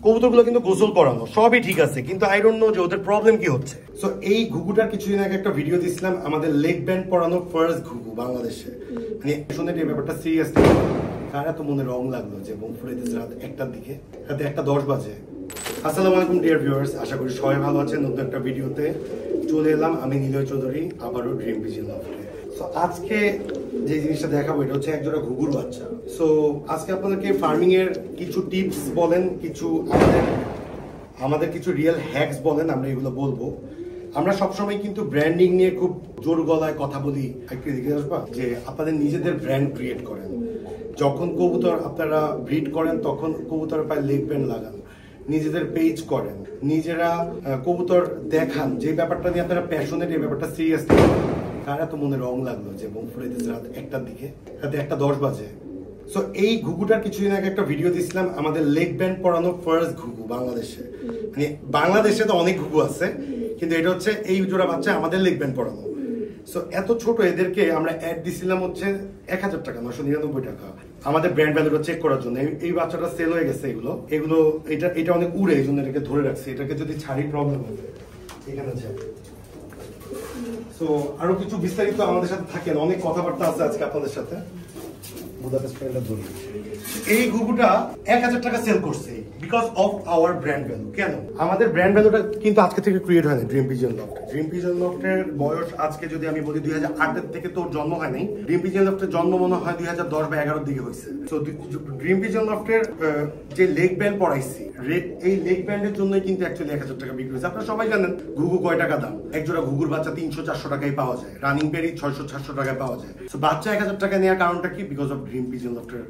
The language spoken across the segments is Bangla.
কবুতরগুলো কিন্তু গোসল করানো সবই ঠিক আছে, কিন্তু আই ডোন্ট নো যে ওদের প্রবলেম কি হচ্ছে। সো এই ঘুঘুটার কিছুদিন আগে একটা ভিডিও দিছিলাম, আমাদের লেগ ব্যান্ড পরানো ফার্স্ট ঘুঘু বাংলাদেশে। মানে শুনে এই ব্যাপারটা সিরিয়াসলি কার এত মনে রং লাগলো যে বোম ফুরাইতেছে রাত 1টার দিকে, রাতে 1:10 বাজে। আসসালামু আলাইকুম ডিয়ার ভিউয়ার্স, আশা করি সবাই ভালো আছেন। নতুন একটা ভিডিওতে চলে এলাম আমি নিলয় চৌধুরী, আবারও ড্রিম পিজন লফটে। সো আজকে যে জিনিসটা দেখাবো এটা হচ্ছে একজোড়া ঘুঘুর বাচ্চা। সো আজকে আপনাদেরকে ফার্মিং এর কিছু টিপস বলেন, কিছু আমাদের কিছু রিয়েল হ্যাকস বলেন, আমরা এগুলো বলবো। আমরা সবসময় কিন্তু ব্র্যান্ডিং নিয়ে খুব জোর গলায় কথা বলি, একটু দেখে আসবা যে আপনাদের নিজেদের ব্র্যান্ড ক্রিয়েট করেন। যখন কবুতর আপনারা ব্রিড করেন তখন কবুতরের পায়ে লেগ ব্যান্ড লাগান, নিজেদের পেজ করেন, নিজেরা কবুতর দেখান। যে ব্যাপারটা নিয়ে আপনারা প্যাশনেট, এই ব্যাপারটা সিরিয়াসলি কার এত মনে রং লাগলো যে বোম ফুরাইতেছে রাত 1টার দিকে, রাতে 1:10 বাজে। সো এই ঘুঘুটার কিছুদিন আগে একটা ভিডিও দিছিলাম, আমাদের লেগ ব্যান্ড পরানো ফার্স্ট ঘুঘু বাংলাদেশে। মানে বাংলাদেশে তো অনেক ঘুঘু আছে, কিন্তু এটা হচ্ছে এই জোড়া বাচ্চা আমাদের লেগ ব্যান্ড পরানো। সো এত ছোট এদেরকে আমরা অ্যাড দিছিলাম হচ্ছে 1000 টাকা, 999 টাকা, আমাদের ব্র্যান্ড ভ্যালুটা চেক করার জন্য। এই বাচ্চাটা সেল হয়ে গেছে। এগুলো এটা অনেক উড়ে, এই জন্য এটাকে ধরে রাখছে। এটাকে যদি ছাড়ি প্রবলেম হবে। এখানে আছে। সো আরো কিছু বিস্তারিত আমাদের সাথে থাকেন, অনেক কথাবার্তা আছে আজকে আপনাদের সাথে। এই ঘুঘুটা 1000 টাকা সেল করছে because of our brand value. কেন? আমাদের ব্র্যান্ড ভ্যালুটা কিন্তু আজকে থেকে ক্রিয়েট হয়নি। Dream Pigeon Loft, Dream Pigeon লফটের বয়স আজকে যদি আমি বলি 2008 থেকে তোর জন্ম হয় নাই। ড্রিম পিজন লফটের জন্ম মনে হয় 2010 বা 11 দিকে হয়েছে। তো ড্রিম পিজন লফটের যে লেগ ব্যান্ড পড়াইছি, এই লেগ ব্যান্ডের জন্যই কিন্তু অ্যাকচুয়ালি 1000 টাকা বিক্রি হয়েছে। আপনারা সবাই জানেন ঘুঘু কয় টাকা দাম। একজোড়া ঘুঘুর বাচ্চা 300-400 টাকায় পাওয়া যায়, রানিং পেরি 600-700 টাকায় পাওয়া যায়। তো বাচ্চা 1000 টাকা নেওয়ার কারণটা কি? বিকজ অফ ড্রিম পিজন লফটের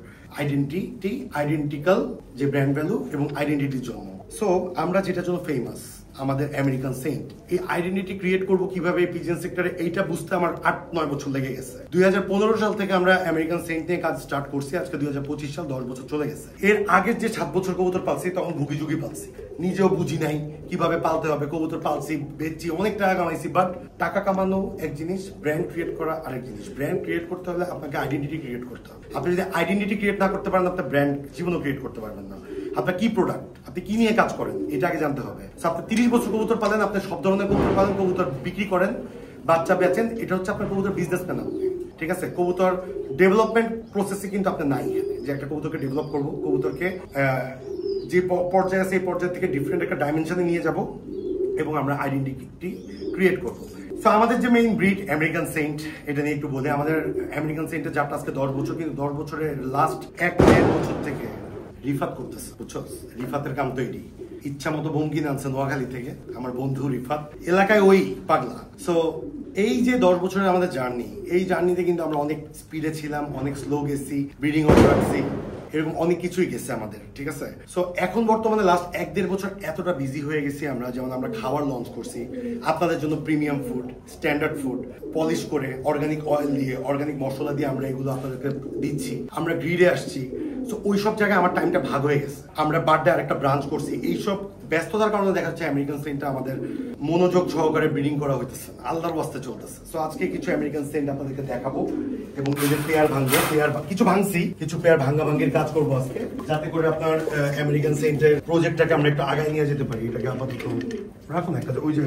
আইডেন্টিক্যাল যে ব্র্যান্ড ভ্যালু এবং আইডেন্টিটির জন্য। সো আমরা যেটার জন্য ফেমাস, আমাদের আমেরিকান সেন্ট, এই আইডেন্টিটি ক্রিয়েট করবো কিভাবে পিজন সেক্টরে, এইটা বুঝতে আমার 8-9 বছর লেগে গেছে। 2015 সাল থেকে আমরা আমেরিকান সেন্ট নিয়ে কাজ স্টার্ট করছি। আজকে 2025 সাল, 10 বছর চলে গেছে। এর আগের যে 7 বছর কবুতর পালছি তখন ভুগি যুগি পালছি, নিজেও বুঝি নাই কিভাবে পালতে হবে। কবুতর পালছি, বেচছি, অনেক টাকা কামাইছি। বাট টাকা কামানো এক জিনিস, ব্র্যান্ড ক্রিয়েট করা আরেক জিনিস। ব্র্যান্ড ক্রিয়েট করতে হলে আপনাকে আইডেন্টিটি ক্রিয়েট করতে হবে। আপনি যদি আইডেন্টিটি ক্রিয়েট না করতে পারেন, আপনার ব্র্যান্ড জীবনও ক্রিয়েট করতে পারবেন না। আপনার কি প্রোডাক্ট, আপনি কি নিয়ে কাজ করেন, এটা আগে জানতে হবে। আপনি 30 বছর কবুতর পালেন, আপনি সব ধরনের কবুতর পালেন, কবুতর বিক্রি করেন, বাচ্চা বেচেন, এটা হচ্ছে আপনার কবুতর বিজনেসম্যান। ঠিক আছে? কবুতর ডেভেলপমেন্ট প্রসেসে কিন্তু আপনি নাই এখানে যে একটা কবুতরকে ডেভেলপ করবো, কবুতরকে যে পর্যায়ে আছে এই পর্যায় থেকে ডিফারেন্ট একটা ডাইমেনশনে নিয়ে যাব এবং আমরা আইডেন্টিটি ক্রিয়েট করবো। তো আমাদের যে মেইন ব্রিড আমেরিকান সেন্ট, এটা নিয়ে একটু বলে। আমাদের আমেরিকান সেন্টের যাত্রা আজকে 10 বছর, কিন্তু 10 বছরের লাস্ট 1-1.5 বছর থেকে রিফাত করতেছে। বুঝছো? রিফাতের কাম তো এটি, ইচ্ছা মতো বোম কিনে আনছে নোয়াখালী থেকে আমার বন্ধু রিফাত, এলাকায় ওই পাগলা। সো এই যে 10 বছরের আমাদের জার্নি, এই জার্নিতে কিন্তু আমরা অনেক স্পিডে ছিলাম, অনেক স্লো গেছি, ব্রিডিং অর্ডার রাখছি, এরকম অনেক কিছুই গেছে আমাদের। ঠিক আছে? সো এখন বর্তমানে লাস্ট 1-1.5 বছর এতটা বিজি হয়ে গেছি আমরা, যেমন আমরা খাবার লঞ্চ করছি আপনাদের জন্য, premium food, standard food, polish করে অর্গানিক অয়েল দিয়ে, অর্গানিক মশলা দিয়ে আমরা এগুলো আপনাদেরকে দিচ্ছি। আমরা গ্রিডে আসছি। সো ওই সব জায়গায় আমার টাইমটা ভাগ হয়ে গেছে। আমরা বার্থডে আরেকটা ব্রাঞ্চ করছি। এইসব ব্যস্ততার কারণে দেখা যাচ্ছে আমেরিকান সেন্টটা আমাদের মনোযোগ সহকারে ব্রিডিং করা হইতেছে, আল্লাহর ওয়াস্তে চলতেছে। সো আজকে কিছু আমেরিকান সেন্ট আপনাদেরকে দেখাবো এবং এদের পেয়ার ভাঙবো, কিছু ভাঙছি, কিছু পেয়ার ভাঙ্গির কাজ করবো আজকে, যাতে করে আপনার আমেরিকান সেন্টের প্রজেক্টটাকে আমরা একটু আগায় নিয়ে যেতে পারি। এটাকে আপাতত রাখুন একটা, ওই যে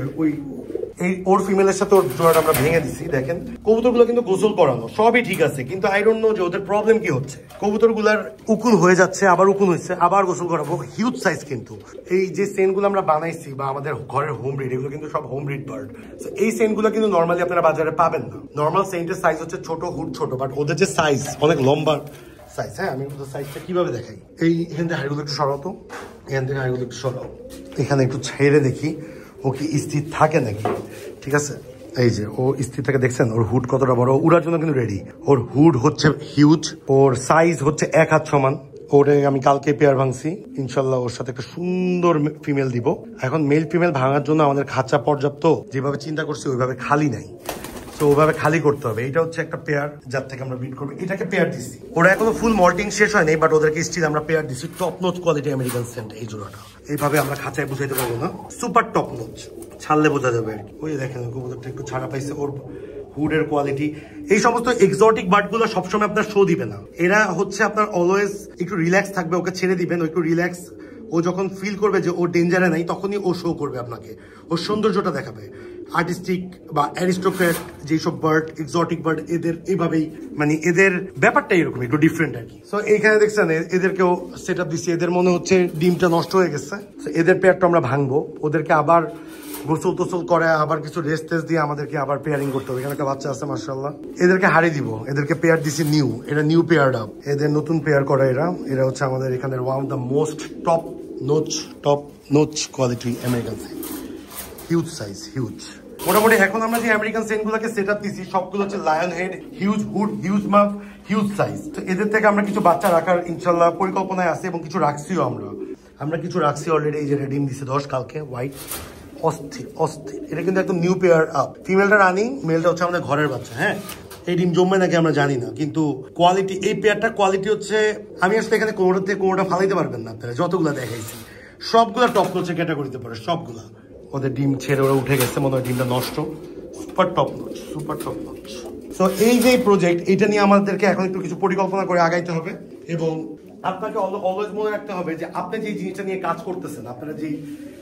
এই ওর ফিমেলের সাথে ওর জোড়াটা আমরা ভেঙে দিচ্ছি। দেখেন কবুতরগুলো কিন্তু গোসল করানো সবই ঠিক আছে, কিন্তু আই ডোন্ট নো যে ওদের প্রবলেম কি হচ্ছে। কবুতরগুলার উকুন হয়ে যাচ্ছে, আবার উকুন হচ্ছে, আবার গোসল করাবো। হিউজ সাইজ কিন্তু এই যে সেন্টগুলো আমরা বানাইছি বা আমাদের ঘরের হোম ব্রিড, এগুলো কিন্তু সব হোম ব্রিড বার্ড। এই সেন্টগুলো কিন্তু নর্মালি আপনারা বাজারে পাবেন না। নর্মাল সেন্টের সাইজ হচ্ছে ছোট, হুড ছোট, বাট ওদের যে সাইজ অনেক লম্বা সাইজ। হ্যাঁ, আমি ওদের সাইজটা কিভাবে দেখাই, এখান থেকে হাড়িগুলো একটু সরাও তো, এখান থেকে হাড়িগুলো একটু সরাও, এখানে একটু ছেড়ে দেখি ও কি স্থির থাকে নাকি। ঠিক আছে? এই যে ও স্থির থাকে, দেখছেন ওর হুড কতটা বড়, উড়ার জন্য কিন্তু রেডি। ওর হুড হচ্ছে হিউজ, ওর সাইজ হচ্ছে 1 হাত সমান। ওরে আমি কালকে পেয়ার ভাঙছি, ইনশাল্লাহ ওর সাথে একটা সুন্দর ফিমেল দিব। এখন মেল ফিমেল ভাঙার জন্য আমাদের খাঁচা পর্যাপ্ত যেভাবে চিন্তা করছি ওইভাবে খালি নাই। তো ওভাবে খালি করতে হবে। এটা হচ্ছে একটা পেয়ার যার থেকে আমরা ব্রিড করবো। এটাকে পেয়ার দিচ্ছি, ওরা এখনো ফুল মল্টিং শেষ হয়নি, বাট ওদেরকে স্টিল আমরা পেয়ার দিচ্ছি। Top notch quality American Saint এই জোড়াটা। এইভাবে আমরা খাঁচায় বুঝাইতে পারবো না, সুপার টপ নোচ, ছাড়লে বোঝা যাবে আর কি। ওই দেখেন কবুতরটা একটু ছাড়া পাইছে, ওর হুডের কোয়ালিটি। এই সমস্ত এক্সোটিক বার্ডগুলো সবসময় আপনার শো দিবে না। এরা হচ্ছে আপনার অলওয়েজ একটু রিল্যাক্স থাকবে, ওকে ছেড়ে দিবেন, একটু রিল্যাক্স ও যখন ফিল করবে যে ও ডেঞ্জারে নাই তখনই ও শো করবে আপনাকে, ওর সৌন্দর্যটা দেখাবে। আর্টিস্টিক বা অ্যারিস্টোক্রেট যেসব বার্ড, এক্সোটিক বার্ড, এদের এইভাবেই মানে এদের ব্যাপারটা এরকম একটু ডিফারেন্ট আর কি। সো এইখানে দেখছেন এদেরকেও সেট আপ দিচ্ছি, এদের মনে হচ্ছে ডিমটা নষ্ট হয়ে গেছে, এদের পেয়ারটা আমরা ভাঙবো, ওদেরকে আবার গোসল টোসল করে আবার কিছু রেস্ট টেস্ট দিয়ে আমাদেরকে আবার পেয়ারিং করতে হবে। এখানে একটা বাচ্চা আছে মাশাআল্লাহ, এদেরকে হারিয়ে দিব, এদেরকে পেয়ার দিছি নিউ, এটা নিউ পেয়ার আপ, এদের নতুন পেয়ার করা এরা হচ্ছে আমাদের এখানের one of the most top notch quality American Sen, huge size, huge. মোটামুটি এখন আমরা যে আমেরিকান সেন গুলোকে সেট আপ দিছি সবগুলো হচ্ছে lion head, huge hood, huge মাফ, হিউজ সাইজ। তো এদের থেকে আমরা কিছু বাচ্চা রাখার ইনশাল্লাহ পরিকল্পনায় আছে এবং কিছু রাখছিও আমরা কিছু রাখছি অলরেডি। এই যে ডিম দিছে 10 কালকে, হোয়াইট, অস্থির। এটা কিন্তু একদম নিউ পেয়ার আপ। ফিমেলটা রানি, মেলটা হচ্ছে আমাদের ঘরের বাচ্চা। হ্যাঁ, এই ডিম জমবে নাকি আমরা জানি না, কিন্তু কোয়ালিটি, এই পেয়ারটার কোয়ালিটি হচ্ছে, আমি আসলে এখানে কোনোটা ফালাইতে পারবেন না আপনারা, যতগুলো দেখাইছি সবগুলা টপ নোচের ক্যাটাগরিতে পড়ে সবগুলা। ওদের ডিম ছেড়ে ওরা উঠে গেছে, মনে হয় ডিমটা নষ্ট। Super top notch. সো এই যে প্রজেক্ট, এটা নিয়ে আমাদেরকে এখন একটু কিছু পরিকল্পনা করে আগাইতে হবে এবং আপনাকে অলওয়েজ মনে রাখতে হবে যে আপনি যে জিনিসটা নিয়ে কাজ করতেছেন, আপনারা যে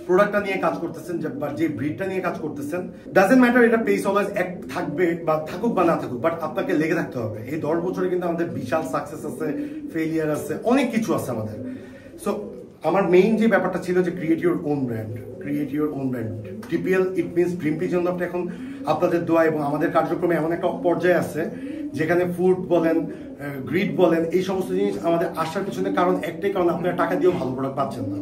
প্রোডাক্টটা নিয়ে কাজ করতেছেন বা যে ব্রিডটা নিয়ে কাজ করতেছেন, ডাজেন্ট ম্যাটার এটা পেস অলওয়েজ এক থাকবে বা থাকুক বা না থাকুক, বাট আপনাকে লেগে থাকতে হবে। এই 10 বছরে কিন্তু আমাদের বিশাল সাকসেস আছে, ফেলিয়ার আছে, অনেক কিছু আছে আমাদের। সো আমার মেইন যে ব্যাপারটা ছিল যে create your own brand. TPL it means dream Pigeon loft এখন আপনাদের দোয়া এবং আমাদের কার্যক্রমে এমন একটা পর্যায়ে আছে যেখানে ফুড বলেন, গ্রিড বলেন, এই সমস্ত জিনিস আমাদের আসার পিছনে কারণ একটাই, কারণ আপনারা টাকা দিয়েও ভালো প্রোডাক্ট পাচ্ছেন না।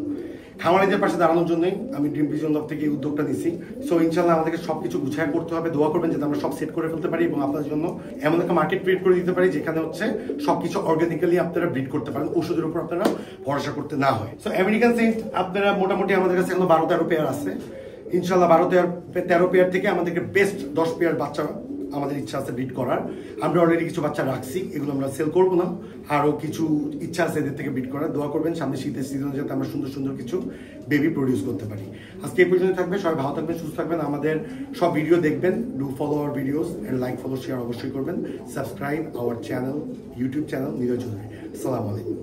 খামারিদের পাশে দাঁড়ানোর জন্যই আমি ড্রিম পিজন লফট থেকে এই উদ্যোগটা নিছি। সো ইনশাল্লাহ আমাদেরকে সবকিছু গুছায় করতে হবে, দোয়া করবেন যাতে আমরা সব সেট করে ফেলতে পারি এবং আপনাদের জন্য এমন একটা মার্কেট ক্রিয়েট করে দিতে পারি যেখানে হচ্ছে সবকিছু অর্গানিক্যালি আপনারা ব্রিড করতে পারেন, ওষুধের উপর আপনারা ভরসা করতে না হয়। সো আমেরিকান সেন্ট আপনারা মোটামুটি আমাদের কাছে এখন 12-13 পেয়ার আছে। ইনশাল্লাহ 12-13 পেয়ার থেকে আমাদেরকে বেস্ট 10 পেয়ার বাচ্চা আমাদের ইচ্ছা আছে ব্রিড করার। আমরা অলরেডি কিছু বাচ্চা রাখছি, এগুলো আমরা সেল করবো না, আরো কিছু ইচ্ছা আছে এদের থেকে ব্রিড করার। দোয়া করবেন সামনে শীতের সিজনে যাতে আমরা সুন্দর সুন্দর কিছু বেবি প্রডিউস করতে পারি। আজকে এই পর্যন্ত থাকবে, সবাই ভালো থাকবেন, সুস্থ থাকবেন, আমাদের সব ভিডিও দেখবেন, do follow our videos and like, follow, share অবশ্যই করবেন, subscribe our channel, YouTube channel Niraj Chowdhury. আসসালামু আলাইকুম।